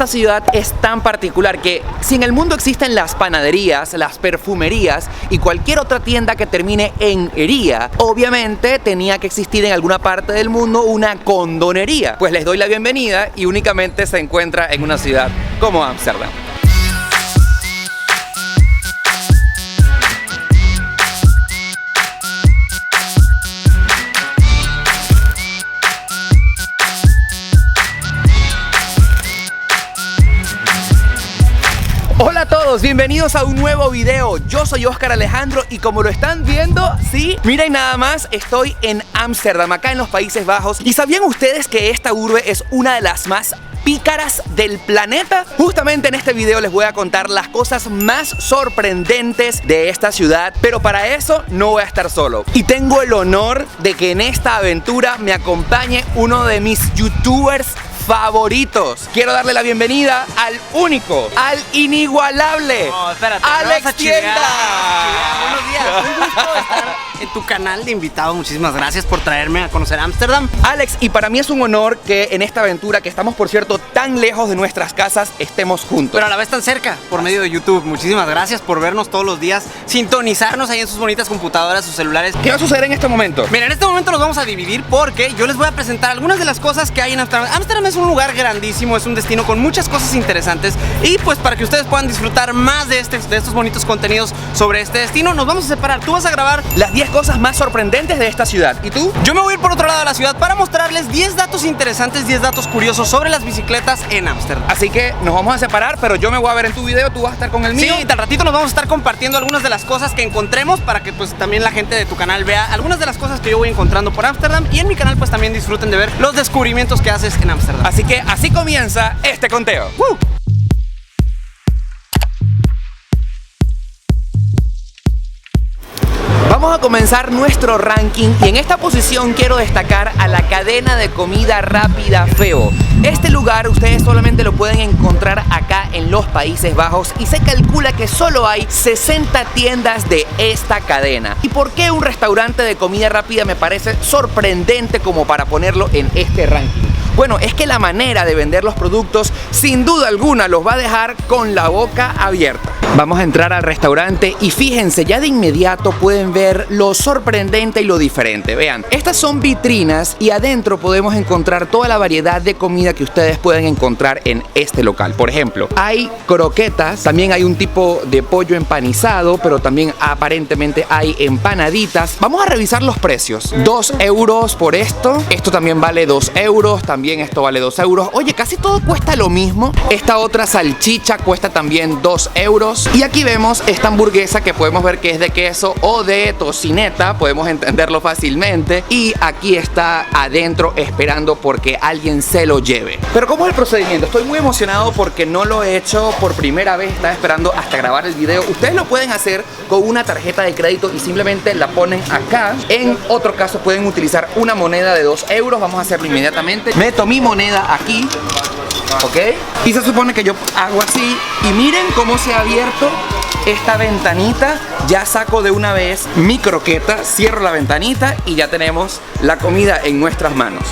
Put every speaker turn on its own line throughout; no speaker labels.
esta ciudad es tan particular que si en el mundo existen las panaderías, las perfumerías y cualquier otra tienda que termine en ería, obviamente tenía que existir en alguna parte del mundo una condonería. Pues les doy la bienvenida y únicamente se encuentra en una ciudad como Ámsterdam. Hola a todos, bienvenidos a un nuevo video. Yo soy Oscar Alejandro y como lo están viendo, sí, miren nada más, estoy en Ámsterdam, acá en los Países Bajos. ¿Y sabían ustedes que esta urbe es una de las más pícaras del planeta? Justamente en este video les voy a contar las cosas más sorprendentes de esta ciudad, pero para eso no voy a estar solo. Y tengo el honor de que en esta aventura me acompañe uno de mis youtubers favoritos. Quiero darle la bienvenida al único, al inigualable, Alex Tienda.
Buenos días, un gusto estar en tu canal de invitado. Muchísimas gracias por traerme a conocer Ámsterdam.
Alex, y para mí es un honor que en esta aventura, que estamos por cierto tan lejos de nuestras casas, estemos juntos.
Pero a la vez tan cerca, por medio de YouTube. Muchísimas gracias por vernos todos los días, sintonizarnos ahí en sus bonitas computadoras, sus celulares.
¿Qué va a suceder en este momento?
Mira, en este momento los vamos a dividir porque yo les voy a presentar algunas de las cosas que hay en Ámsterdam. Ámsterdam es un lugar grandísimo, es un destino con muchas cosas interesantes y pues para que ustedes puedan disfrutar más de estos bonitos contenidos sobre este destino, nos vamos a separar. Tú vas a grabar
las 10 cosas más sorprendentes de esta ciudad. ¿Y tú?
Yo me voy a ir por otro lado de la ciudad para mostrarles 10 datos interesantes, 10 datos curiosos sobre las bicicletas en Ámsterdam.
Así que nos vamos a separar, pero yo me voy a ver en tu video, tú vas a estar con el mío.
Sí, tan ratito nos vamos a estar compartiendo algunas de las cosas que encontremos para que pues también la gente de tu canal vea algunas de las cosas que yo voy encontrando por Ámsterdam y en mi canal pues también disfruten de ver los descubrimientos que haces en Ámsterdam.
Así que así comienza este conteo. Vamos a comenzar nuestro ranking y en esta posición quiero destacar a la cadena de comida rápida Febo. Este lugar ustedes solamente lo pueden encontrar acá en los Países Bajos y se calcula que solo hay 60 tiendas de esta cadena. ¿Y por qué un restaurante de comida rápida me parece sorprendente como para ponerlo en este ranking? Bueno, es que la manera de vender los productos sin duda alguna los va a dejar con la boca abierta. Vamos a entrar al restaurante y fíjense, ya de inmediato pueden ver lo sorprendente y lo diferente. Vean, estas son vitrinas y adentro podemos encontrar toda la variedad de comida que ustedes pueden encontrar en este local. Por ejemplo, hay croquetas, también hay un tipo de pollo empanizado, pero también aparentemente hay empanaditas. Vamos a revisar los precios. 2 euros por esto. Esto también vale 2 euros. También esto vale 2 euros. Oye, casi todo cuesta lo mismo. Esta otra salchicha cuesta también 2 euros. Y aquí vemos esta hamburguesa que podemos ver que es de queso o de tocineta. Podemos entenderlo fácilmente. Y aquí está adentro esperando porque alguien se lo lleve. Pero ¿cómo es el procedimiento? Estoy muy emocionado porque no lo he hecho por primera vez. Estaba esperando hasta grabar el video. Ustedes lo pueden hacer con una tarjeta de crédito y simplemente la ponen acá. En otro caso pueden utilizar una moneda de 2 euros. Vamos a hacerlo inmediatamente. Meto mi moneda aquí, ¿ok? Y se supone que yo hago así y miren cómo se ha abierto esta ventanita. Ya saco de una vez mi croqueta, cierro la ventanita y ya tenemos la comida en nuestras manos.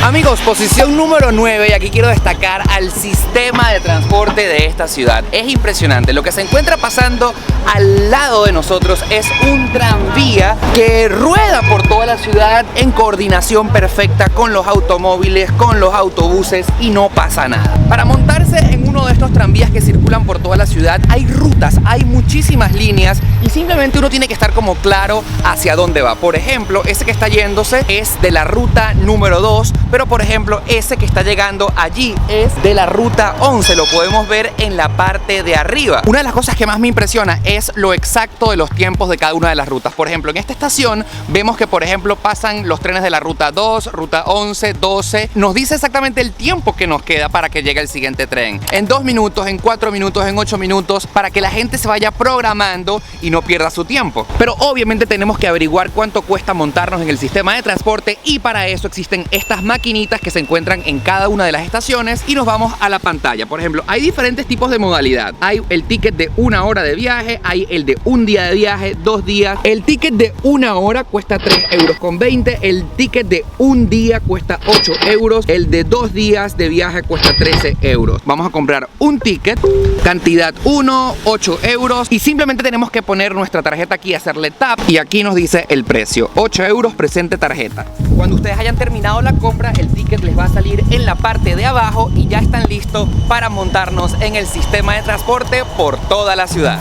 Amigos, posición número 9 y aquí quiero destacar al sistema de transporte de esta ciudad. Es impresionante, lo que se encuentra pasando al lado de nosotros es un tranvía que rueda por toda la ciudad en coordinación perfecta con los automóviles, con los autobuses y no pasa nada. Para montarse en uno de estos tranvías que circulan por toda la ciudad hay rutas, hay muchísimas líneas y simplemente uno tiene que estar como claro hacia dónde va. Por ejemplo, ese que está yéndose es de la ruta número 2, pero por ejemplo ese que está llegando allí es de la ruta 11, lo podemos ver en la parte de arriba. Una de las cosas que más me impresiona es lo exacto de los tiempos de cada una de las rutas. Por ejemplo, en esta estación vemos que por ejemplo pasan los trenes de la ruta 2, ruta 11, 12, nos dice exactamente el tiempo que nos queda para que llegue el siguiente tren. En 2 minutos, en 4 minutos, en 8 minutos. minutos para que la gente se vaya programando y no pierda su tiempo. Pero obviamente tenemos que averiguar cuánto cuesta montarnos en el sistema de transporte, y para eso existen estas maquinitas que se encuentran en cada una de las estaciones, y nos vamos a la pantalla. Por ejemplo, hay diferentes tipos de modalidad. Hay el ticket de 1 hora de viaje, hay el de 1 día de viaje, 2 días. El ticket de 1 hora cuesta 3,20 €, el ticket de 1 día cuesta 8 €, el de 2 días de viaje cuesta 13 €. Vamos a comprar un ticket, cantidad 1, 8 € y simplemente tenemos que poner nuestra tarjeta aquí, hacerle tap, y aquí nos dice el precio, 8 € presente tarjeta. Cuando ustedes hayan terminado la compra, el ticket les va a salir en la parte de abajo y ya están listos para montarnos en el sistema de transporte por toda la ciudad.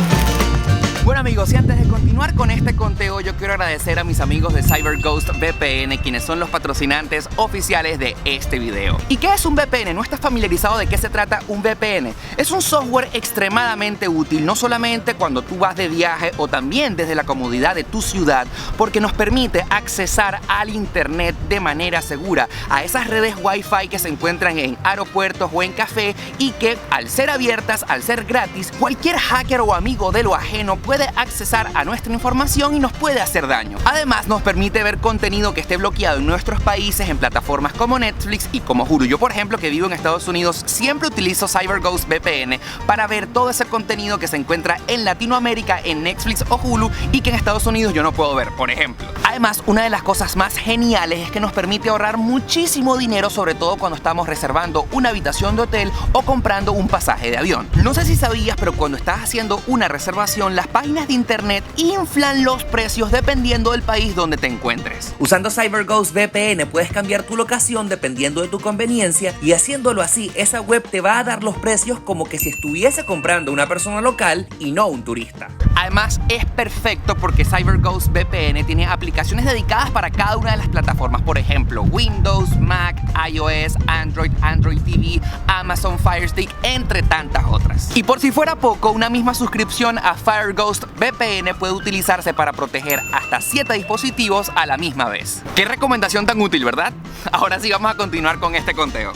Bueno amigos, y antes de continuar con este conteo, yo quiero agradecer a mis amigos de CyberGhost VPN, quienes son los patrocinantes oficiales de este video. ¿Y qué es un VPN? ¿No estás familiarizado de qué se trata un VPN? Es un software extremadamente útil, no solamente cuando tú vas de viaje o también desde la comodidad de tu ciudad, porque nos permite accesar al internet de manera segura, a esas redes Wi-Fi que se encuentran en aeropuertos o en café, y que al ser abiertas, al ser gratis, cualquier hacker o amigo de lo ajeno puede accesar a nuestra información y nos puede hacer daño. Además, nos permite ver contenido que esté bloqueado en nuestros países en plataformas como Netflix y como Hulu. Yo, por ejemplo, que vivo en Estados Unidos, siempre utilizo CyberGhost VPN para ver todo ese contenido que se encuentra en Latinoamérica en Netflix o Hulu y que en Estados Unidos yo no puedo ver, por ejemplo. Además, una de las cosas más geniales es que nos permite ahorrar muchísimo dinero, sobre todo cuando estamos reservando una habitación de hotel o comprando un pasaje de avión. No sé si sabías, pero cuando estás haciendo una reservación, las páginas de internet inflan los precios dependiendo del país donde te encuentres.
Usando CyberGhost VPN puedes cambiar tu locación dependiendo de tu conveniencia, y haciéndolo así, esa web te va a dar los precios como que si estuviese comprando una persona local y no un turista.
Además, es perfecto porque CyberGhost VPN tiene aplicaciones dedicadas para cada una de las plataformas, por ejemplo, Windows, Mac, iOS, Android, Android TV, Amazon Fire Stick, entre tantas otras. Y por si fuera poco, una misma suscripción a CyberGhost VPN puede utilizarse para proteger hasta 7 dispositivos a la misma vez. Qué recomendación tan útil, ¿verdad? Ahora sí vamos a continuar con este conteo.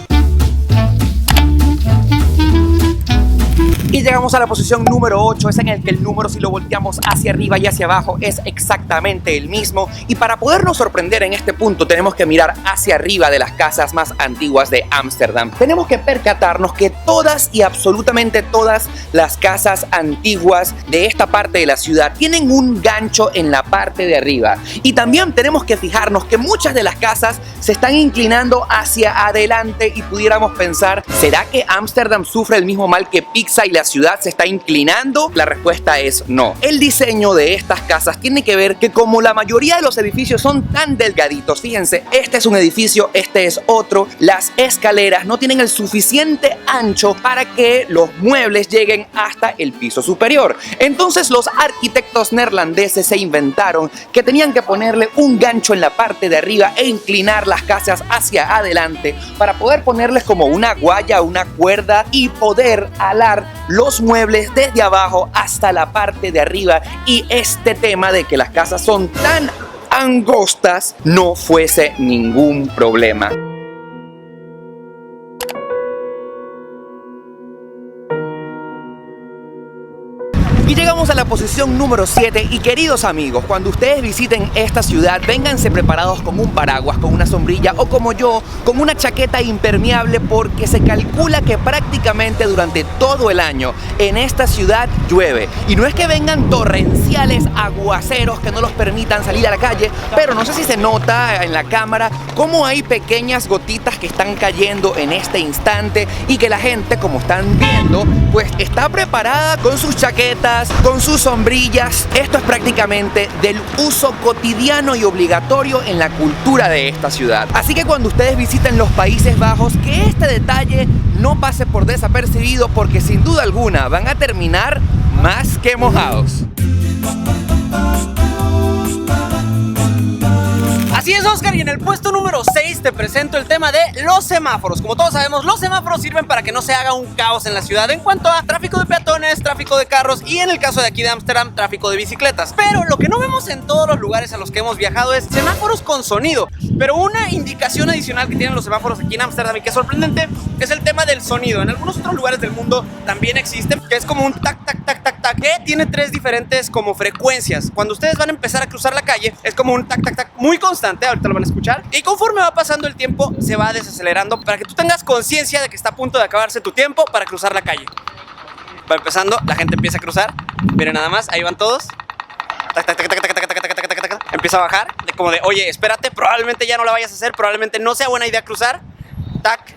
Y llegamos a la posición número 8, es en el que el número, si lo volteamos hacia arriba y hacia abajo, es exactamente el mismo. Y para podernos sorprender en este punto, tenemos que mirar hacia arriba de las casas más antiguas de Ámsterdam. Tenemos que percatarnos que todas y absolutamente todas las casas antiguas de esta parte de la ciudad tienen un gancho en la parte de arriba. Y también tenemos que fijarnos que muchas de las casas se están inclinando hacia adelante, y pudiéramos pensar, ¿será que Ámsterdam sufre el mismo mal que Pisa y la ciudad se está inclinando? La respuesta es no. El diseño de estas casas tiene que ver que, como la mayoría de los edificios son tan delgaditos, fíjense, este es un edificio, este es otro, las escaleras no tienen el suficiente ancho para que los muebles lleguen hasta el piso superior. Entonces los arquitectos neerlandeses se inventaron que tenían que ponerle un gancho en la parte de arriba e inclinar las casas hacia adelante para poder ponerles como una guaya, una cuerda, y poder alar los muebles desde abajo hasta la parte de arriba, y este tema de que las casas son tan angostas no fuese ningún problema. Y llegamos a la posición número 7, y queridos amigos, cuando ustedes visiten esta ciudad, vénganse preparados con un paraguas, con una sombrilla, o como yo, con una chaqueta impermeable, porque se calcula que prácticamente durante todo el año en esta ciudad llueve. Y no es que vengan torrenciales aguaceros que no los permitan salir a la calle, pero no sé si se nota en la cámara cómo hay pequeñas gotitas que están cayendo en este instante, y que la gente, como están viendo, pues está preparada con sus chaquetas, con sus sombrillas. Esto es prácticamente del uso cotidiano y obligatorio en la cultura de esta ciudad. Así que cuando ustedes visiten los Países Bajos, que este detalle no pase por desapercibido, porque sin duda alguna van a terminar más que mojados.
Así es, Oscar, y en el puesto número 6 te presento el tema de los semáforos. Como todos sabemos, los semáforos sirven para que no se haga un caos en la ciudad en cuanto a tráfico de peatones, tráfico de carros y en el caso de aquí de Ámsterdam, tráfico de bicicletas. Pero lo que no vemos en todos los lugares a los que hemos viajado es semáforos con sonido. Pero una indicación adicional que tienen los semáforos aquí en Ámsterdam y que es sorprendente es el tema del sonido. En algunos otros lugares del mundo también existe, que es como un tac, tac, tac, tac, tac, que tiene 3 diferentes como frecuencias. Cuando ustedes van a empezar a cruzar la calle, es como un tac, tac, tac muy constante, ahorita lo van a escuchar. Y conforme va pasando el tiempo, se va desacelerando para que tú tengas conciencia de que está a punto de acabarse tu tiempo para cruzar la calle. Va empezando, la gente empieza a cruzar. Miren nada más, ahí van todos. Tac, tac, tac, tac, tac, tac, tac, tac, tac, tac, tac. Empieza a bajar, como de, oye, espérate, probablemente ya no la vayas a hacer, probablemente no sea buena idea cruzar. Tac,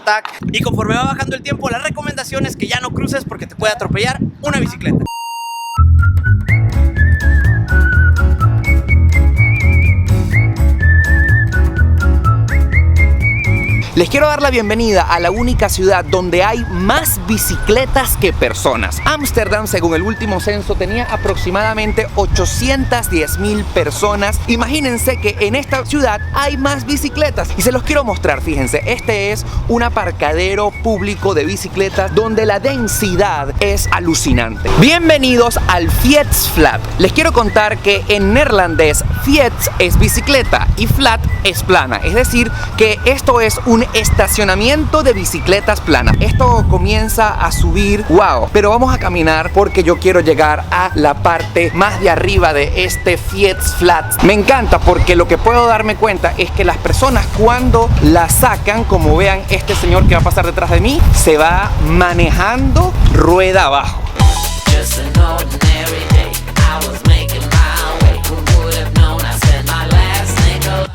tac. Y conforme va bajando el tiempo, la recomendación es que ya no cruces porque te puede atropellar una bicicleta.
Les quiero dar la bienvenida a la única ciudad donde hay más bicicletas que personas. Ámsterdam, según el último censo, tenía aproximadamente 810.000 personas. Imagínense que en esta ciudad hay más bicicletas. Y se los quiero mostrar, fíjense. Este es un aparcadero público de bicicletas donde la densidad es alucinante. Bienvenidos al Fietsflat. Les quiero contar que en neerlandés Fiets es bicicleta y flat es plana. Es decir, que esto es un estacionamiento de bicicletas planas. Esto comienza a subir, wow, pero vamos a caminar porque yo quiero llegar a la parte más de arriba de este Fietsflat. Me encanta porque lo que puedo darme cuenta es que las personas cuando la sacan, como vean este señor que va a pasar detrás de mí, se va manejando rueda abajo.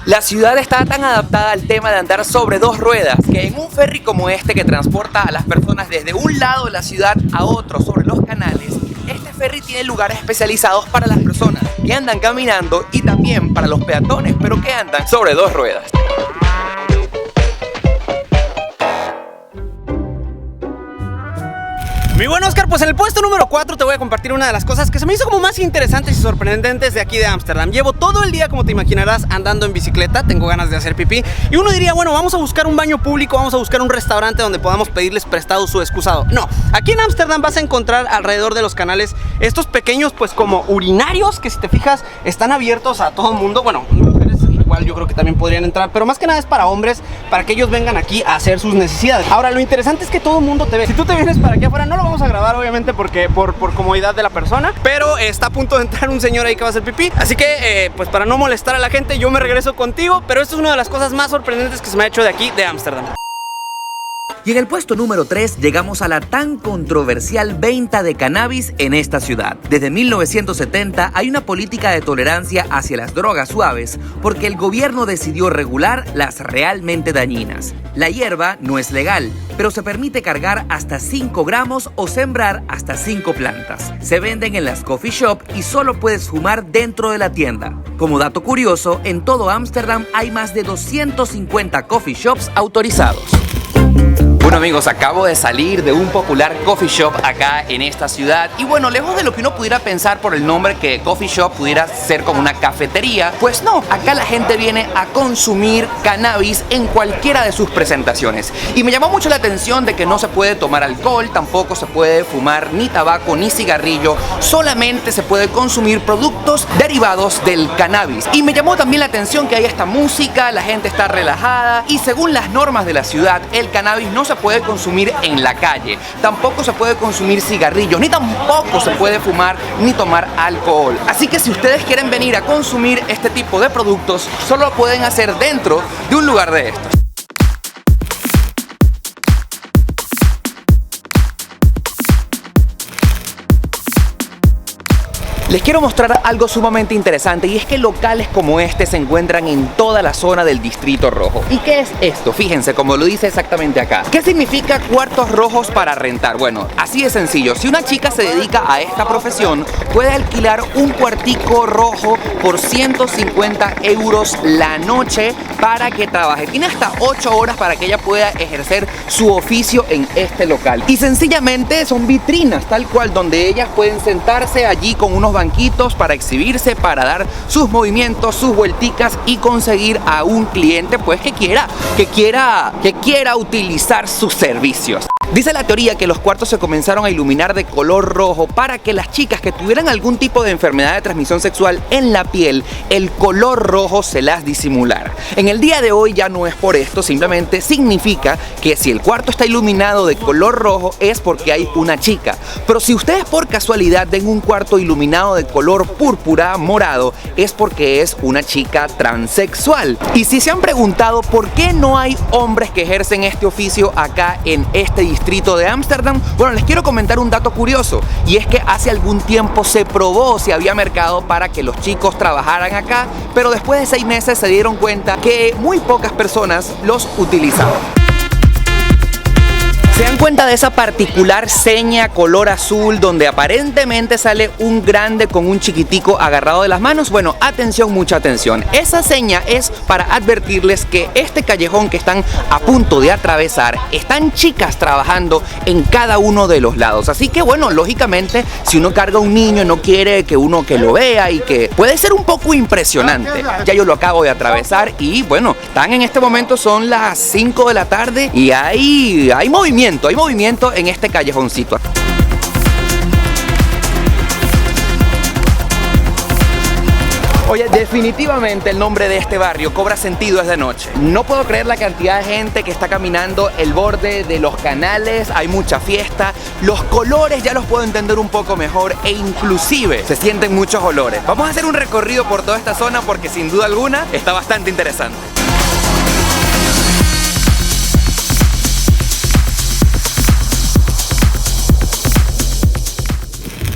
La ciudad está tan adaptada al tema de andar sobre 2 ruedas que en un ferry como este que transporta a las personas desde un lado de la ciudad a otro sobre los canales, este ferry tiene lugares especializados para las personas que andan caminando y también para los peatones, pero que andan sobre 2 ruedas.
Mi buen Oscar, pues en el puesto número 4 te voy a compartir una de las cosas que se me hizo como más interesantes y sorprendentes de aquí de Ámsterdam. Llevo todo el día, como te imaginarás, andando en bicicleta, tengo ganas de hacer pipí y uno diría, bueno, vamos a buscar un baño público, vamos a buscar un restaurante donde podamos pedirles prestado su excusado. No, aquí en Ámsterdam vas a encontrar alrededor de los canales estos pequeños, pues como urinarios que si te fijas están abiertos a todo el mundo. Bueno, mujeres igual yo creo que también podrían entrar, pero más que nada es para hombres, para que ellos vengan aquí a hacer sus necesidades. Ahora, lo interesante es que todo el mundo te ve. Si tú te vienes para aquí afuera, no lo vamos a grabar obviamente porque por comodidad de la persona, pero está a punto de entrar un señor ahí que va a hacer pipí, así que pues para no molestar a la gente yo me regreso contigo, pero esto es una de las cosas más sorprendentes que se me ha hecho de aquí de Ámsterdam.
Y en el puesto número 3 llegamos a la tan controversial venta de cannabis en esta ciudad. Desde 1970 hay una política de tolerancia hacia las drogas suaves porque el gobierno decidió regular las realmente dañinas. La hierba no es legal, pero se permite cargar hasta 5 gramos o sembrar hasta 5 plantas. Se venden en las coffee shop y solo puedes fumar dentro de la tienda. Como dato curioso, en todo Ámsterdam hay más de 250 coffee shops autorizados.
Bueno amigos, acabo de salir de un popular coffee shop acá en esta ciudad y bueno, lejos de lo que uno pudiera pensar por el nombre que coffee shop pudiera ser como una cafetería, pues no, acá la gente viene a consumir cannabis en cualquiera de sus presentaciones. Y me llamó mucho la atención de que no se puede tomar alcohol, tampoco se puede fumar ni tabaco ni cigarrillo, solamente se puede consumir productos derivados del cannabis. Y me llamó también la atención que hay esta música, la gente está relajada y según las normas de la ciudad, el cannabis no se puede consumir en la calle, tampoco se puede consumir cigarrillos, ni tampoco se puede fumar ni tomar alcohol. Así que si ustedes quieren venir a consumir este tipo de productos, solo lo pueden hacer dentro de un lugar de estos. Les quiero mostrar algo sumamente interesante y es que locales como este se encuentran en toda la zona del Distrito Rojo. ¿Y qué es esto? Fíjense, como lo dice exactamente acá. ¿Qué significa cuartos rojos para rentar? Bueno, así de sencillo. Si una chica se dedica a esta profesión, puede alquilar un cuartico rojo por 150 € la noche para que trabaje. Tiene hasta 8 horas para que ella pueda ejercer su oficio en este local. Y sencillamente son vitrinas, tal cual, donde ellas pueden sentarse allí con unos banquitos para exhibirse, para dar sus movimientos, sus vuelticas y conseguir a un cliente pues que quiera utilizar sus servicios. Dice la teoría que los cuartos se comenzaron a iluminar de color rojo para que las chicas que tuvieran algún tipo de enfermedad de transmisión sexual en la piel, el color rojo se las disimulara. En el día de hoy ya no es por esto, simplemente significa que si el cuarto está iluminado de color rojo es porque hay una chica. Pero si ustedes por casualidad ven un cuarto iluminado de color púrpura, morado, es porque es una chica transexual. Y si se han preguntado por qué no hay hombres que ejercen este oficio acá en este distrito de Ámsterdam, bueno, les quiero comentar un dato curioso, y es que hace algún tiempo se probó si había mercado para que los chicos trabajaran acá, pero después de 6 meses se dieron cuenta que muy pocas personas los utilizaban. ¿Se dan cuenta de esa particular seña color azul donde aparentemente sale un grande con un chiquitico agarrado de las manos? Bueno, atención, mucha atención. Esa seña es para advertirles que este callejón que están a punto de atravesar, están chicas trabajando en cada uno de los lados. Así que bueno, lógicamente, si uno carga a un niño no quiere que uno que lo vea y que puede ser un poco impresionante. Ya yo lo acabo de atravesar y bueno, están en este momento, son las 5 de la tarde y hay movimiento en este callejoncito. Oye, definitivamente el nombre de este barrio cobra sentido desde noche. No puedo creer la cantidad de gente que está caminando el borde de los canales, hay mucha fiesta, los colores ya los puedo entender un poco mejor e inclusive se sienten muchos olores. Vamos a hacer un recorrido por toda esta zona porque sin duda alguna está bastante interesante.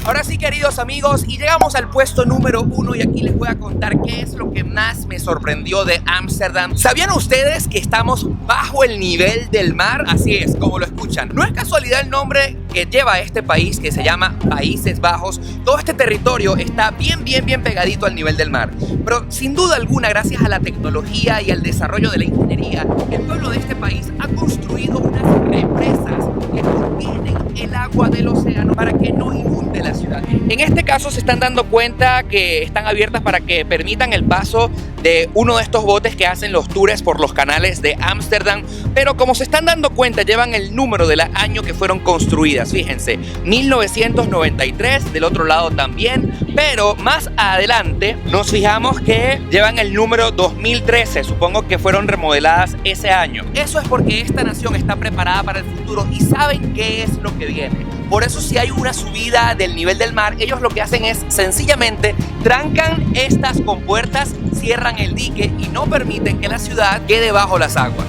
Ahora sí, queridos amigos, y llegamos al puesto número 1 y aquí les voy a contar qué es lo que más me sorprendió de Ámsterdam. ¿Sabían ustedes que estamos bajo el nivel del mar? Así es, como lo escuchan. No es casualidad el nombre que lleva este país, que se llama Países Bajos. Todo este territorio está bien pegadito al nivel del mar. Pero sin duda alguna, gracias a la tecnología y al desarrollo de la ingeniería, el pueblo de este país ha construido unas represas que contienen el agua del océano para que no inunde la ciudad. En este caso se están dando cuenta que están abiertas para que permitan el paso de uno de estos botes que hacen los tours por los canales de Ámsterdam, pero como se están dando cuenta llevan el número del año que fueron construidas, fíjense, 1993, del otro lado también, pero más adelante nos fijamos que llevan el número 2013, supongo que fueron remodeladas ese año. Eso es porque esta nación está preparada para el futuro y saben qué es lo que viene. Por eso si hay una subida del nivel del mar, ellos lo que hacen es sencillamente trancan estas compuertas, cierran el dique y no permiten que la ciudad quede bajo las aguas.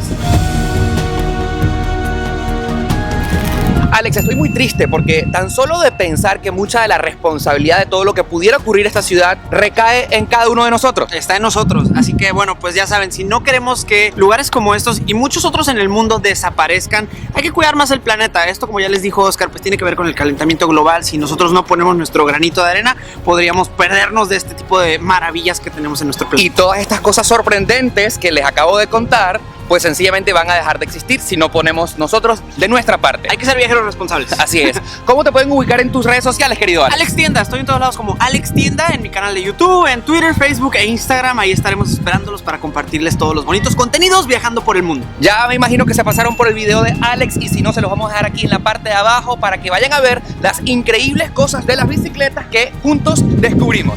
Alex, estoy muy triste porque tan solo de pensar que mucha de la responsabilidad de todo lo que pudiera ocurrir en esta ciudad recae en cada uno de nosotros.
Está en nosotros, así que bueno, pues ya saben, si no queremos que lugares como estos y muchos otros en el mundo desaparezcan, hay que cuidar más el planeta. Esto, como ya les dijo Oscar, pues tiene que ver con el calentamiento global. Si nosotros no ponemos nuestro granito de arena, podríamos perdernos de este tipo de maravillas que tenemos en nuestro planeta.
Y todas estas cosas sorprendentes que les acabo de contar, pues sencillamente van a dejar de existir si no ponemos nosotros de nuestra parte.
Hay que ser viajeros responsables.
Así es. ¿Cómo te pueden ubicar en tus redes sociales, querido Alex?
Alex Tienda, estoy en todos lados como Alex Tienda, en mi canal de YouTube, en Twitter, Facebook e Instagram. Ahí estaremos esperándolos para compartirles todos los bonitos contenidos viajando por el mundo.
Ya me imagino que se pasaron por el video de Alex y si no, se los vamos a dejar aquí en la parte de abajo para que vayan a ver las increíbles cosas de las bicicletas que juntos descubrimos.